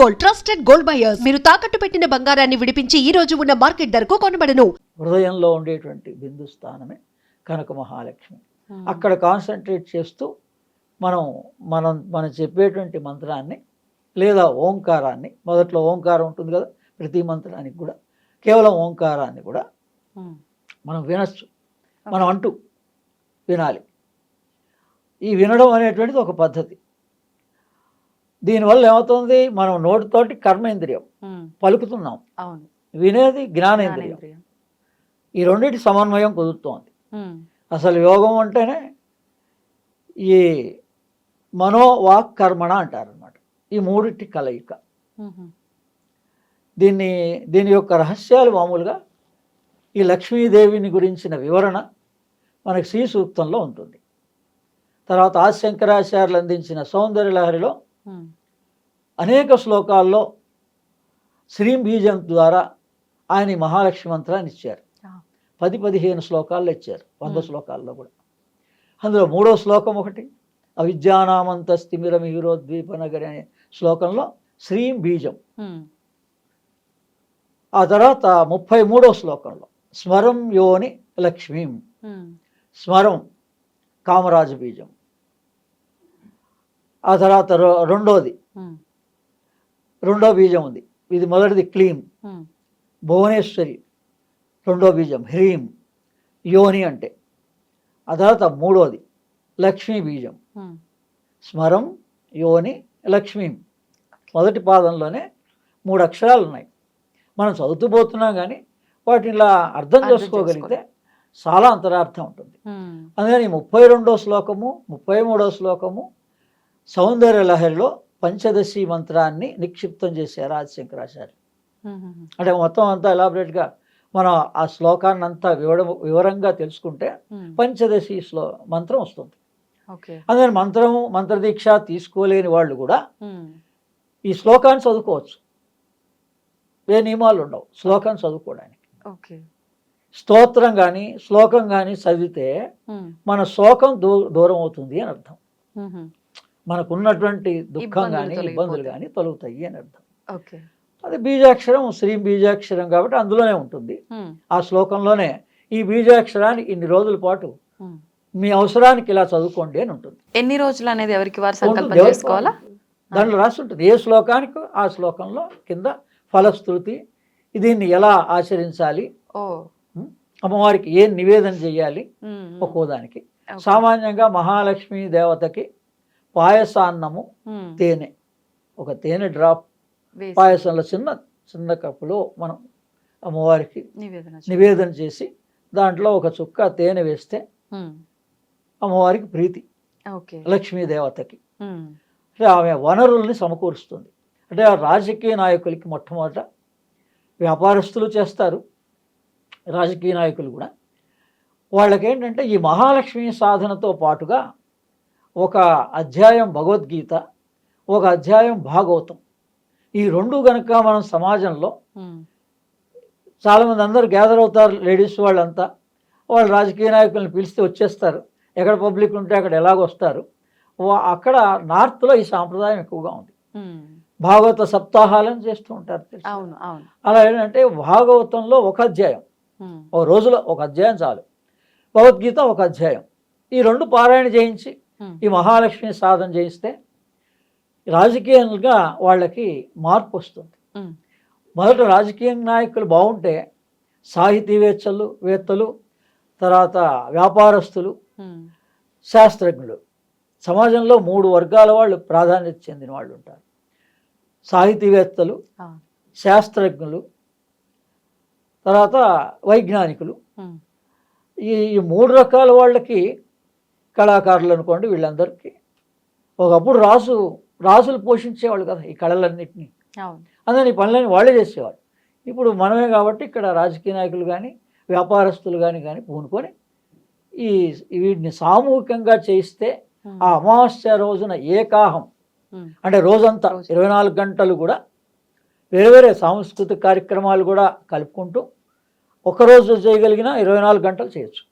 Gold, trusted gold buyers. మీరు తాకట్టు పెట్టిన బంగారాన్ని విడిపించి ఈ రోజు ఉన్న మార్కెట్ ధరకు కొనబడను. హృదయంలో ఉండేటువంటి బిందు స్థానమే కనక మహాలక్ష్మి. అక్కడ కాన్సన్ట్రేట్ చేస్తూ మనం చెప్పేటువంటి మంత్రాన్ని లేదా ఓంకారాన్ని, మొదట్లో ఓంకారం ఉంటుంది కదా, ప్రతి మంత్రానికి కూడా కేవలం ఓంకారాన్ని కూడా మనం వినొచ్చు. మనం అంటూ వినాలి. ఈ వినడం అనేటువంటిది ఒక పద్ధతి. దీనివల్ల ఏమవుతుంది, మనం నోటితోటి కర్మేంద్రియం పలుకుతున్నాం, వినేది జ్ఞానేంద్రియం. ఈ రెండింటి సమన్వయం కుదురుతోంది. అసలు యోగం అంటేనే ఈ మనోవాక్ కర్మణ అంటారనమాట. ఈ మూడింటి కలయిక. దీని యొక్క రహస్యాలు మామూలుగా ఈ లక్ష్మీదేవిని గురించిన వివరణ మనకి శ్రీ సూక్తంలో ఉంటుంది. తర్వాత ఆదిశంకరాచార్యులు అందించిన సౌందర్యలహరిలో అనేక శ్లోకాల్లో శ్రీ బీజం ద్వారా ఆయన మహాలక్ష్మి మంత్రాన్ని ఇచ్చారు. 10-15 శ్లోకాల్లో ఇచ్చారు, 100 శ్లోకాల్లో కూడా. అందులో 3వ శ్లోకం ఒకటి, అవిద్యానామంతస్తిమిరమిహిరోద్వీపనగరి అనే శ్లోకంలో శ్రీం బీజం. ఆ తర్వాత 33వ శ్లోకంలో స్మరం యోని లక్ష్మీం, స్మరం కామరాజు బీజం. ఆ తర్వాత రెండో బీజం ఉంది. ఇది మొదటిది క్లీం, భువనేశ్వరి. రెండో బీజం హ్రీం, యోని అంటే. ఆ తర్వాత 3వది లక్ష్మీ బీజం, స్మరం యోని లక్ష్మీం. మొదటి పాదంలోనే 3 అక్షరాలు ఉన్నాయి. మనం చదువుతూ పోతున్నాం కానీ వాటిని ఇలా అర్థం చేసుకోగలిగితే చాలా అంతరార్థం ఉంటుంది. అందుకని 32వ శ్లోకము 33వ శ్లోకము సౌందర్యలహరిలో పంచదశి మంత్రాన్ని నిక్షిప్తం చేశారు ఆదిశంకరాచార్య. అంటే మొత్తం అంతా ఎలాబరేట్గా మనం ఆ శ్లోకాన్ని అంతా వివరంగా తెలుసుకుంటే పంచదశి మంత్రం వస్తుంది. అందుకని మంత్రదీక్ష తీసుకోలేని వాళ్ళు కూడా ఈ శ్లోకాన్ని చదువుకోవచ్చు. ఏ నియమాలు ఉండవు శ్లోకాన్ని చదువుకోవడానికి. స్తోత్రం కానీ శ్లోకం కానీ చదివితే మన శోకం దూరం అవుతుంది అని అర్థం. మనకున్నటువంటి దుఃఖం కానీ ఇబ్బందులు కానీ తొలగుతాయి అని అర్థం. అది బీజాక్షరం, శ్రీ బీజాక్షరం కాబట్టి అందులోనే ఉంటుంది. ఆ శ్లోకంలోనే ఈ బీజాక్షరాన్ని ఇన్ని రోజుల పాటు మీ అవసరానికి ఇలా చదువుకోండి అని ఉంటుంది. ఎన్ని రోజులు అనేది ఎవరికి వారు సంకల్పం చేసుకోవాలా? దాంట్లో రాసి ఉంటుంది. ఏ శ్లోకానికి ఆ శ్లోకంలో కింద ఫలశ్రుతి, దీన్ని ఎలా ఆచరించాలి, అమ్మవారికి ఏం నివేదన చేయాలి ఒక్కోదానికి. సామాన్యంగా మహాలక్ష్మి దేవతకి పాయసాన్నము తేనె, ఒక తేనె డ్రాప్ పాయసంలో చిన్న కప్పులో మనం అమ్మవారికి నివేదన చేసి దాంట్లో ఒక చుక్క తేనె వేస్తే అమ్మవారికి ప్రీతి. లక్ష్మీదేవతకి ఆమె వనరుల్ని సమకూరుస్తుంది. అంటే ఆ రాజకీయ నాయకులకి మొట్టమొదట వ్యాపారస్తులు చేస్తారు, రాజకీయ నాయకులు కూడా. వాళ్ళకేంటంటే ఈ మహాలక్ష్మి సాధనతో పాటుగా ఒక అధ్యాయం భగవద్గీత, ఒక అధ్యాయం భాగవతం, ఈ రెండు గనక మనం సమాజంలో చాలామంది అందరూ గ్యాదర్ అవుతారు. లేడీస్ వాళ్ళంతా వాళ్ళు రాజకీయ నాయకులను పిలిస్తే వచ్చేస్తారు. ఎక్కడ పబ్లిక్ ఉంటే అక్కడ ఎలాగొస్తారు. అక్కడ నార్త్లో ఈ సాంప్రదాయం ఎక్కువగా ఉంది. భాగవత సప్తాహాలను చేస్తూ ఉంటారు. అలా ఏంటంటే భాగవతంలో ఒక అధ్యాయం, ఒక రోజులో ఒక అధ్యాయం చాలు. భగవద్గీత ఒక అధ్యాయం, ఈ రెండు పారాయణ చేయించి ఈ మహాలక్ష్మి సాధన చేయిస్తే రాజకీయంగా వాళ్ళకి మార్పు వస్తుంది. మొదట రాజకీయ నాయకులు బాగుంటే సాహితీవేత్తలు, తర్వాత వ్యాపారస్తులు, శాస్త్రజ్ఞులు, సమాజంలో 3 వర్గాల వాళ్ళు ప్రాధాన్యత చెందిన వాళ్ళు ఉంటారు. సాహితీవేత్తలు, శాస్త్రజ్ఞులు, తర్వాత వైజ్ఞానికులు. ఈ 3 రకాల వాళ్ళకి, కళాకారులు అనుకోండి, వీళ్ళందరికీ ఒకప్పుడు రాజులు పోషించేవాళ్ళు కదా ఈ కళలన్నింటినీ. అందుకని ఈ పనులని వాళ్ళే చేసేవాళ్ళు. ఇప్పుడు మనమే కాబట్టి ఇక్కడ రాజకీయ నాయకులు కానీ వ్యాపారస్తులు కానీ పూనుకొని వీటిని సామూహికంగా చేయిస్తే ఆ అమావాస్య రోజున ఏకాహం అంటే రోజంతా 24 గంటలు కూడా వేరే సాంస్కృతిక కార్యక్రమాలు కూడా కలుపుకుంటూ ఒకరోజు చేయగలిగిన 24 గంటలు చేయొచ్చు.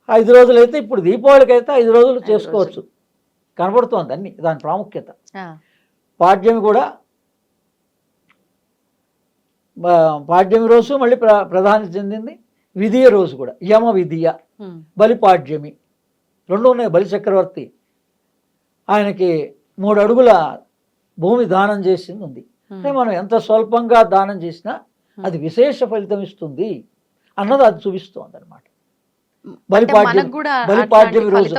5 రోజులు అయితే, ఇప్పుడు దీపావళికి అయితే 5 రోజులు చేసుకోవచ్చు. కనబడుతోంది అన్ని దాని ప్రాముఖ్యత. పాడ్యమి కూడా పాడ్యమి రోజు మళ్ళీ ప్రధాని చెందింది. విధియ రోజు కూడా యమ విధియ, బలిపాడ్యమి రెండు ఉన్నాయి. బలి చక్రవర్తి ఆయనకి 3 అడుగుల భూమి దానం చేసింది ఉంది. అంటే మనం ఎంత స్వల్పంగా దానం చేసినా అది విశేష ఫలితం ఇస్తుంది అన్నది అది చూపిస్తోంది అనమాట. బలిపాడ్యమి రోజు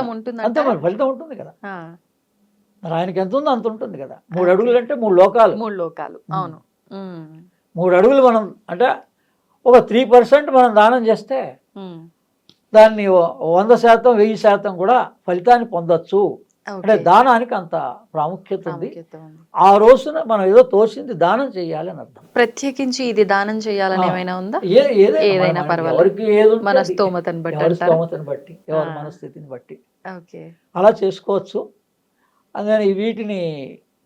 అంతే మరి ఫలితం ఉంటుంది కదా. మరి ఆయనకి ఎంత ఉందో అంత ఉంటుంది కదా. 3 అడుగులు అంటే 3 లోకాలు. 3 లోకాలు, అవును. 3 అడుగులు మనం అంటే ఒక 3% మనం దానం చేస్తే దాన్ని 100%, 1000% కూడా ఫలితాన్ని పొందొచ్చు. అంటే దానానికి అంత ప్రాముఖ్యత ఉంది. ఆ రోజున మనం ఏదో తోచింది దానం చేయాలి అని అర్థం. ప్రత్యేకించి ఇది దానం చేయాలని ఏమైనా ఉందా? ఏదైనా పర్వాలేదు, ఎవరికి ఏది మన స్తోమతను బట్టి, ఎవరి మనస్థితిని బట్టి అలా చేసుకోవచ్చు. అందుకని వీటిని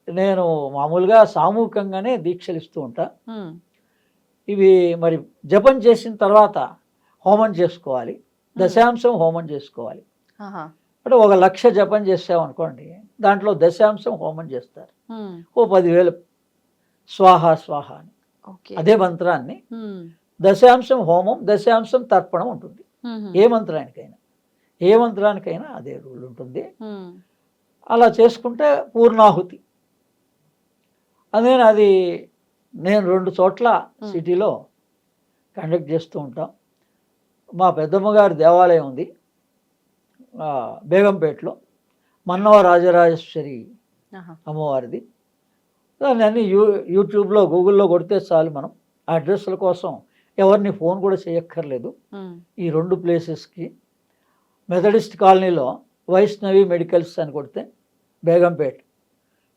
నేను మామూలుగా సామూహికంగానే దీక్షలు ఇస్తూ ఉంటా. ఇవి మరి జపం చేసిన తర్వాత హోమం చేసుకోవాలి, దశాంశం హోమం చేసుకోవాలి. అంటే 1,00,000 జపం చేసామనుకోండి, దాంట్లో దశాంశం హోమం చేస్తారు. ఓ 10,000 స్వాహ స్వాహ అని అదే మంత్రాన్ని దశాంశం హోమం, దశాంశం తర్పణం ఉంటుంది. ఏ మంత్రానికైనా అదే రూల్ ఉంటుంది. అలా చేసుకుంటే పూర్ణాహుతి. అందుకని అది నేను 2 చోట్ల సిటీలో కండక్ట్ చేస్తూ ఉంటాం. మా పెద్దమ్మగారి దేవాలయం ఉంది బేగంపేటలో, మన్నవ రాజరాజేశ్వరి అమ్మవారిది. దాన్ని అన్ని యూట్యూబ్లో గూగుల్లో కొడితే చాలు. మనం అడ్రస్ల కోసం ఎవరిని ఫోన్ కూడా చేయక్కర్లేదు. ఈ 2 ప్లేసెస్కి మెథడిస్ట్ కాలనీలో వైష్ణవి మెడికల్స్ అని కొడితే బేగంపేట,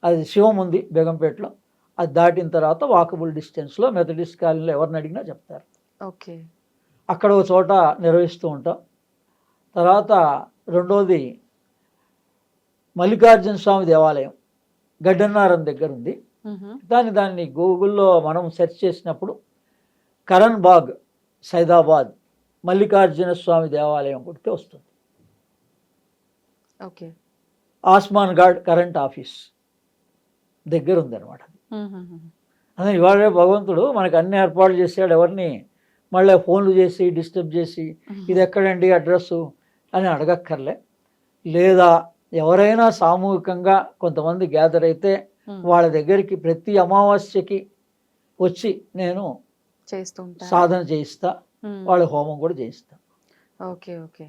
అది శివం ఉంది బేగంపేటలో, అది దాటిన తర్వాత వాకబుల్ డిస్టెన్స్లో మెథడిస్ట్ కాలనీలో ఎవరిని అడిగినా చెప్తారు. ఓకే, అక్కడ ఒక చోట నిర్వహిస్తూ ఉంటాం. తర్వాత రెండోది మల్లికార్జున స్వామి దేవాలయం గడ్డన్నారం దగ్గర ఉంది. దాన్ని గూగుల్లో మనం సెర్చ్ చేసినప్పుడు కరణ్ బాగ్ సైదాబాద్ మల్లికార్జున స్వామి దేవాలయం కొడితే వస్తుంది. ఓకే, ఆస్మాన్ గార్డ్ కరెంట్ ఆఫీస్ దగ్గర ఉందన్నమాట. అదే ఇవాళ భగవంతుడు మనకు అన్ని ఏర్పాట్లు చేశాడు. ఎవరిని మళ్ళీ ఫోన్లు చేసి డిస్టర్బ్ చేసి ఇది ఎక్కడండి అడ్రస్సు అని అడగక్కర్లే. లేదా ఎవరైనా సామూహికంగా కొంతమంది గ్యాదర్ అయితే వాళ్ళ దగ్గరికి ప్రతి అమావాస్యకి వచ్చి నేను సాధన చేయిస్తా, వాళ్ళ హోమం కూడా చేయిస్తా. ఓకే ఓకే,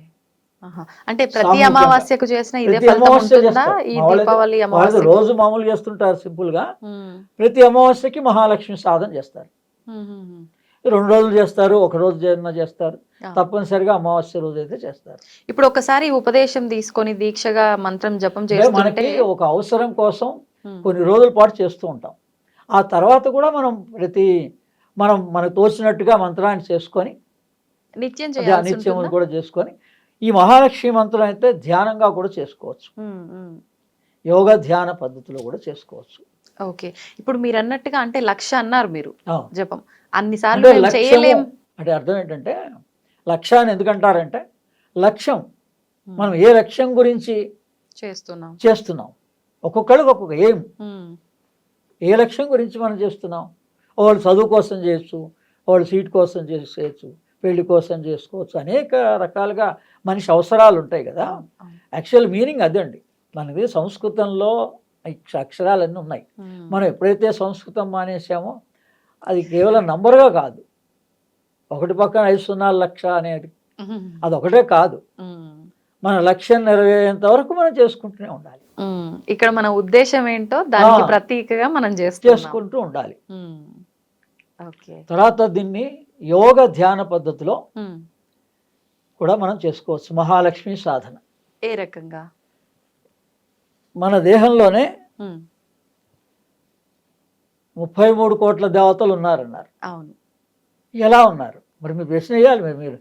అంటే ప్రతి అమావాస్యకు చేసిన ఇదే ఫలితం ఉంటుందా? ఈ దీపావళి అమావాస్య రోజు మామూలు చేస్తుంటారు సింపుల్ గా. ప్రతి అమావాస్యకి మహాలక్ష్మి సాధన చేస్తారు. 2 రోజులు చేస్తారు, 1 రోజు చేస్తారు, తప్పనిసరిగా అమావాస్య రోజు అయితే చేస్తారు. ఇప్పుడు ఒకసారి ఉపదేశం తీసుకొని దీక్షగా మంత్రం జపం చేస్తుంటే మనకి ఒక అవసరం కోసం కొన్ని రోజుల పాటు చేస్తూ ఉంటాం. ఆ తర్వాత కూడా మనం మనకు తోచినట్టుగా మంత్రాన్ని చేసుకొని నిత్యం కూడా చేసుకొని, ఈ మహాలక్ష్మి మంత్రం అయితే ధ్యానంగా కూడా చేసుకోవచ్చు, యోగ ధ్యాన పద్ధతిలో కూడా చేసుకోవచ్చు. ఓకే, ఇప్పుడు మీరు అన్నట్టుగా అంటే 1,00,000 అన్నారు మీరు జపం, అన్నిసార్లు చేయలేం అంటే అర్థం ఏంటంటే, లక్ష్యాన్ని ఎందుకంటారంటే లక్ష్యం మనం ఏ లక్ష్యం గురించి చేస్తున్నాం. ఒక్కొక్కరికి ఒక్కొక్క ఏం, ఏ లక్ష్యం గురించి మనం చేస్తున్నాం. వాళ్ళు చదువు కోసం చేయొచ్చు, వాళ్ళు సీట్ కోసం చేయొచ్చు, పెళ్లి కోసం చేసుకోవచ్చు, అనేక రకాలుగా మనిషి అవసరాలు ఉంటాయి కదా. యాక్చువల్ మీనింగ్ అదండి. మనది సంస్కృతంలో అక్షరాలన్నీ ఉన్నాయి. మనం ఎప్పుడైతే సంస్కృతం మానేసామో అది కేవలం నంబర్గా కాదు, 1 పక్కన 5 సున్నాలు 1,00,000 అనేది అదొకటే కాదు. మన లక్ష్యం నెరవేరేంత వరకు మనం చేసుకుంటూనే ఉండాలి. ఇక్కడ మన ఉద్దేశం ఏంటో దానికి ప్రతీకగా మనం చేసుకుంటూ ఉండాలి. తర్వాత దీన్ని యోగ ధ్యాన పద్ధతిలో కూడా మనం చేసుకోవచ్చు. మహాలక్ష్మి సాధన ఏ రకంగా? మన దేహంలోనే 33 కోట్ల దేవతలు ఉన్నారన్నారు. అవును, ఎలా ఉన్నారు మరి? మీరు ప్రశ్న వేయాలి. మీరు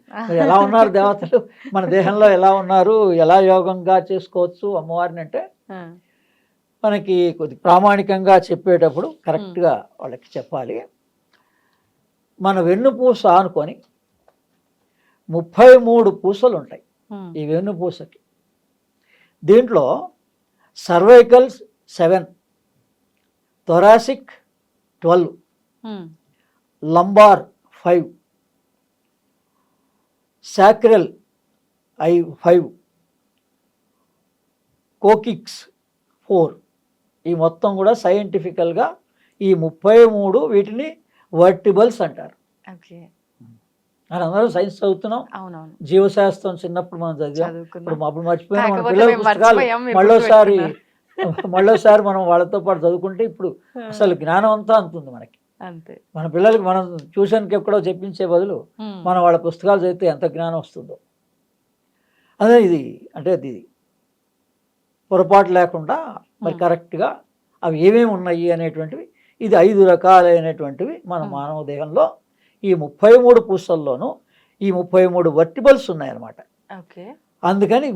ఎలా ఉన్నారు దేవతలు మన దేహంలో ఎలా ఉన్నారు, ఎలా యోగంగా చేసుకోవచ్చు అమ్మవారిని అంటే, మనకి కొద్ది ప్రామాణికంగా చెప్పేటప్పుడు కరెక్ట్గా వాళ్ళకి చెప్పాలి. మన వెన్నుపూస అనుకొని 33 పూసలు ఉంటాయి ఈ వెన్నుపూసకి. దీంట్లో సర్వైకల్ 7, థొరాసిక్ 12, ఉమ్, లంబార్ 5, సాక్రల్ 5, కోకిక్స్ 4. ఈ మొత్తం కూడా సైంటిఫికల్గా ఈ 33 వీటిని వర్టిబల్స్ అంటారు. ఓకే. అని అందరూ సైన్స్ చదువుతున్నాం, అవునవును, జీవశాస్త్రం చిన్నప్పుడు మనం చదివాం. చదువుకున్నాం. అప్పుడు మర్చిపోయినా మన కాకపోతే పిల్లల మేము పుస్తకాలు మర్చిపోయాం, మీరు మళ్ళోసారి మనం వాళ్ళతో పాటు చదువుకుంటే ఇప్పుడు అసలు జ్ఞానం అంతా అంతుంది మనకి. అంతే. మన పిల్లలకి మనం ట్యూషన్కి ఎక్కడో చెప్పించే బదులు ఉమ్, మనం వాళ్ళ పుస్తకాలు చదివితే ఎంత జ్ఞానం వస్తుందో. అదే ఇది అంటే ఇది పొరపాటు లేకుండా మరి కరెక్ట్గా అవి ఏమేమి ఉన్నాయి అనేటువంటివి, ఇది 5 రకాలైనటువంటివి మన మానవ దేహంలో ఈ 33 పూసల్లోనూ ఈ 33 వర్టిబల్స్ ఉన్నాయన్నమాట. ఓకే. అందుకని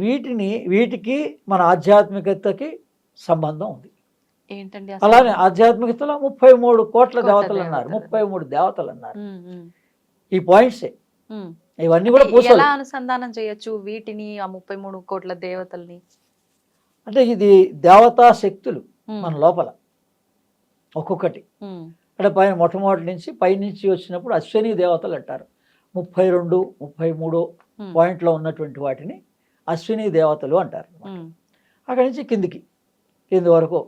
వీటికి మన ఆధ్యాత్మికతకి సంబంధం ఉంది. ఏంటండి అలానే ఆధ్యాత్మికతలో 33 కోట్ల దేవతలు అన్నారు, దేవతలు. 33 దేవతలు అన్నారు. ఈ పాయింట్సే ఉమ్. ఇవన్నీ కూడా అంటే పూసలు. ఎలా అనుసంధానం చేయొచ్చు వీటిని ఆ 33 కోట్ల దేవతల్ని? అంటే ఇది దేవతా శక్తులు ఉమ్, మన లోపల ఒక్కొక్కటి. ఉమ్, అంటే పైన మొట్టమొదటి నుంచి పైనుంచి వచ్చినప్పుడు అశ్విని దేవతలు అంటారు. 32, 33 ఉమ్, పాయింట్లో ఉన్నటువంటి వాటిని అశ్విని దేవతలు అంటారు. ఉమ్, అక్కడి నుంచి కింది వరకు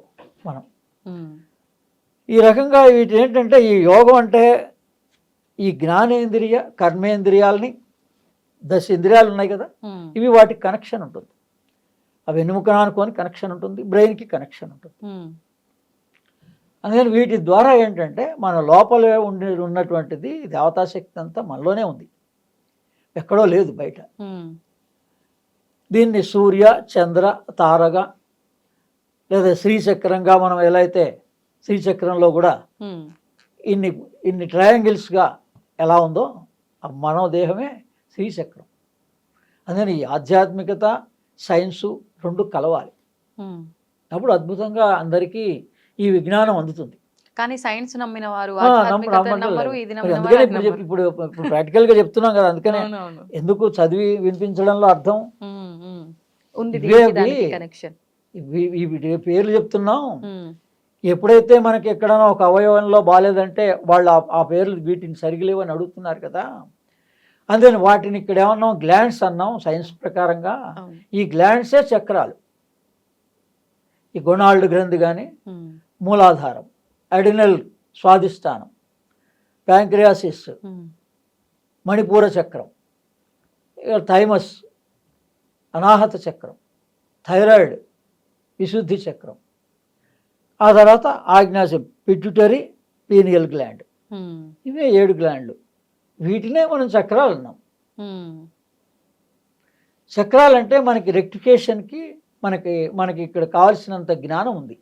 మనం ఉమ్, ఈ రకంగా వీటి ఏంటంటే ఈ యోగం అంటే ఈ జ్ఞానేంద్రియ కర్మేంద్రియాలని 10 ఇంద్రియాలు ఉన్నాయి కదా, ఉమ్, ఇవి వాటికి కనెక్షన్ ఉంటుంది. అవి వెన్నుముకను అనుకొని కనెక్షన్ ఉంటుంది, బ్రెయిన్కి కనెక్షన్ ఉంటుంది. ఉమ్, అందుకని వీటి ద్వారా ఏంటంటే మన లోపల ఉన్నటువంటిది దేవతాశక్తి అంతా మనలోనే ఉంది, ఎక్కడో లేదు బయట. ఉమ్, దీన్ని సూర్య చంద్ర తారగా లేదా శ్రీచక్రంగా మనం ఎలా అయితే శ్రీచక్రంలో కూడా ఉమ్, ఇన్ని ట్రయాంగిల్స్గా ఎలా ఉందో ఆ మనోదేహమే శ్రీచక్రం. అందుకని ఈ ఆధ్యాత్మికత సైన్సు 2 కలవాలి, ఉమ్. అప్పుడు అద్భుతంగా అందరికీ ఈ విజ్ఞానం అందుతుంది. కానీ సైన్స్ నమ్మిన వారు నమ్మట్లేదు. నమ్మరు, ఇది నమ్మిన అందుకనే వారు ఇప్పుడు నమ్మరు. ఇప్పుడు ప్రాక్టికల్గా చెప్తున్నాం కదా, అందుకనే అవునవును. ఎందుకు చదివి వినిపించడంలో అర్థం. ఉమ్, ఉమ్. ఉంది ఇవే దీనికి దానికి అవి. కనెక్షన్. వీటి పేర్లు చెప్తున్నాం. ఉమ్, ఎప్పుడైతే మనకి ఎక్కడైనా ఒక అవయవంలో బాగాలేదంటే వాళ్ళు ఆ పేర్లు వీటిని సరిగలేవని అడుగుతున్నారు కదా, అందుకని వాటిని ఇక్కడ ఏమన్నాం గ్లాండ్స్ అన్నాం సైన్స్ ప్రకారంగా. అవును. ఈ గ్లాండ్సే చక్రాలు. ఈ గొనాల్డ్ గ్రంథి కానీ, ఉమ్, మూలాధారం, అడినల్ స్వాదిష్టానం, ప్యాంక్రియాసిస్, ఉమ్, మణిపూర చక్రం, థైమస్ అనాహత చక్రం, థైరాయిడ్ విశుద్ధి చక్రం, ఆ తర్వాత ఆగ్నేయం పిట్యూటరీ పీనియల్ గ్లాండ్. ఉమ్, ఇవే 7 గ్లాండ్లు. వీటినే మనం చక్రాలు అన్నాం. ఉమ్. చక్రాలు అంటే మనకి రెక్టిఫికేషన్కి మనకి ఇక్కడ కావాల్సినంత జ్ఞానం ఉంది.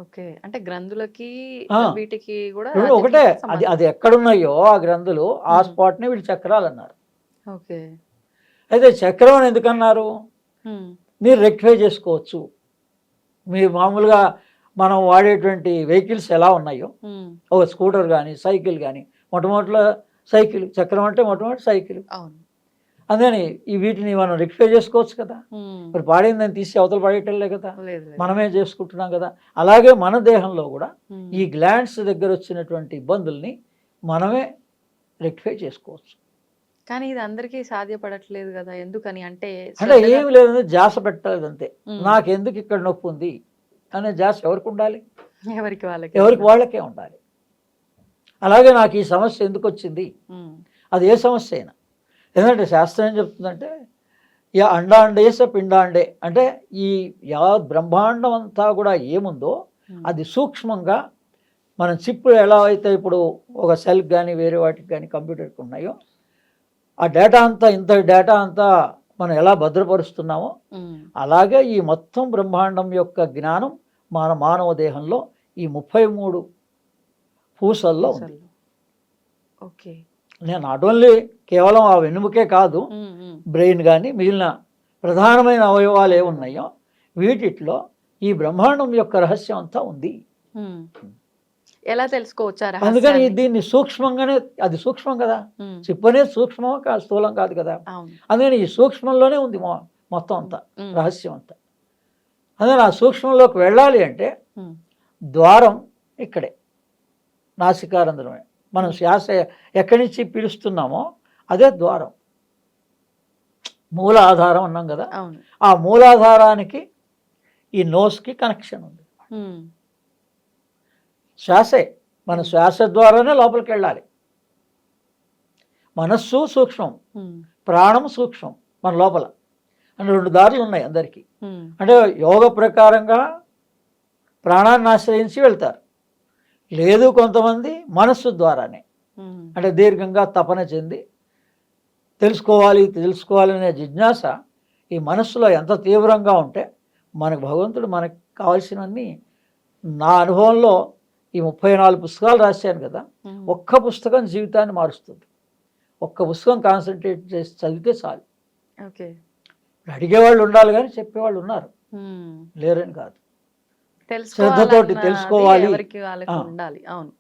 ఓకే. అంటే గ్రంథులకి ఆ. వీటికి కూడా రెండు ఒకటే. సంబంధం. అది ఎక్కడున్నాయో ఆ గ్రంథులు ఆ స్పాట్ని వీళ్ళు చక్రాలు అన్నారు. ఓకే. అయితే చక్రం అని ఎందుకన్నారు? ఉమ్, మీరు రెక్టిఫై చేసుకోవచ్చు. మీరు మామూలుగా మనం వాడేటువంటి వెహికల్స్ ఎలా ఉన్నాయో, ఉమ్, ఒక స్కూటర్ కానీ సైకిల్ కానీ, మొట్టమొదటిలో సైకిల్ చక్రం అంటే మొట్టమొదటి సైకిల్. అవును. అందుకని వీటిని మనం రెక్టిఫై చేసుకోవచ్చు కదా. ఉమ్, మరి పాడైందని తీసి అవతల పాడేయటంలే కదా, లేదు లేదు. మనమే చేసుకుంటున్నాం కదా. అలాగే మన దేహంలో కూడా ఉమ్, ఈ గ్లాండ్స్ దగ్గర వచ్చినటువంటి ఇబ్బందుల్ని మనమే రెక్టిఫై చేసుకోవచ్చు. కానీ ఇది అందరికీ సాధ్యపడట్లేదు కదా, ఎందుకని అంటే అంటే ఏమి లేదంటే ధ్యాస పెట్టాలి అంతే. ఉమ్, నాకెందుకు ఇక్కడ నొప్పి ఉంది అనే ధ్యాస ఎవరికి ఉండాలి? ఎవరికి వాళ్ళకే ఉండాలి. అలాగే నాకు ఈ సమస్య ఎందుకు వచ్చింది, ఉమ్, అది ఏ సమస్య అయినా. ఎందుకంటే శాస్త్రం ఏం చెప్తుందంటే యా అండాండేస పిండాండే, అంటే ఈ బ్రహ్మాండం అంతా కూడా ఏముందో అది సూక్ష్మంగా మనం చిప్పు ఎలా అయితే ఇప్పుడు ఒక సెల్కి కానీ వేరే వాటికి కానీ కంప్యూటర్కి ఉన్నాయో ఆ డేటా అంతా ఇంత డేటా అంతా మనం ఎలా భద్రపరుస్తున్నామో ఉమ్, అలాగే ఈ మొత్తం బ్రహ్మాండం యొక్క జ్ఞానం మన మానవ దేహంలో ఈ 33 పూసల్లో ఉంది. ఓకే. నేను నాట్ ఓన్లీ కేవలం ఆ వెన్నుముకే కాదు, ఉమ్, ఉమ్, బ్రెయిన్ కానీ మిగిలిన ప్రధానమైన అవయవాలు ఏమున్నాయో వీటిలో ఈ బ్రహ్మాండం యొక్క రహస్యం అంతా ఉంది. ఉమ్. ఎలా తెలుసుకోవచ్చా అందుకని రహస్యాన్ని? దీన్ని సూక్ష్మంగానే, అది సూక్ష్మం కదా, ఉమ్, చిప్ అనేది సూక్ష్మం కాదు, స్థూలం కాదు కదా. అవును. అందుకని ఈ సూక్ష్మంలోనే ఉంది మొత్తం అంతా, ఉమ్, రహస్యం అంతా. అందుకని ఆ సూక్ష్మంలోకి వెళ్ళాలి అంటే ఉమ్, ద్వారం ఇక్కడే నాసికారంధ్రమే. మనం శ్వాస ఎక్కడి నుంచి పీలుస్తున్నామో అదే ద్వారం, మూలాధారం అన్నాం కదా. అవును. ఆ మూలాధారానికి ఈ నోస్కి కనెక్షన్ ఉంది. శ్వాసే, మన శ్వాస ద్వారానే లోపలికి వెళ్ళాలి. మనస్సు సూక్ష్మం, ప్రాణం సూక్ష్మం మన లోపల. అంటే 2 దారులు ఉన్నాయి అందరికీ. అంటే యోగ ప్రకారంగా ప్రాణాన్ని ఆశ్రయించి వెళ్తారు, లేదు కొంతమంది మనస్సు ద్వారానే, అంటే దీర్ఘంగా తపన చెంది తెలుసుకోవాలనే జిజ్ఞాస ఈ మనస్సులో ఎంత తీవ్రంగా ఉంటే మనకు భగవంతుడు మనకు కావాల్సినవన్నీ. నా అనుభవంలో ఈ 34 పుస్తకాలు రాశాను కదా, ఒక్క పుస్తకం జీవితాన్ని మారుస్తుంది. ఒక్క పుస్తకం కాన్సన్ట్రేట్ చేసి చదివితే చాలు. ఓకే. అడిగేవాళ్ళు ఉండాలి కానీ చెప్పేవాళ్ళు ఉన్నారు, లేరని కాదు. శ్రద్ధతోటి తెలుసుకోవాలి. ఎవరికి వాళ్ళకి ఉండాలి. అవును.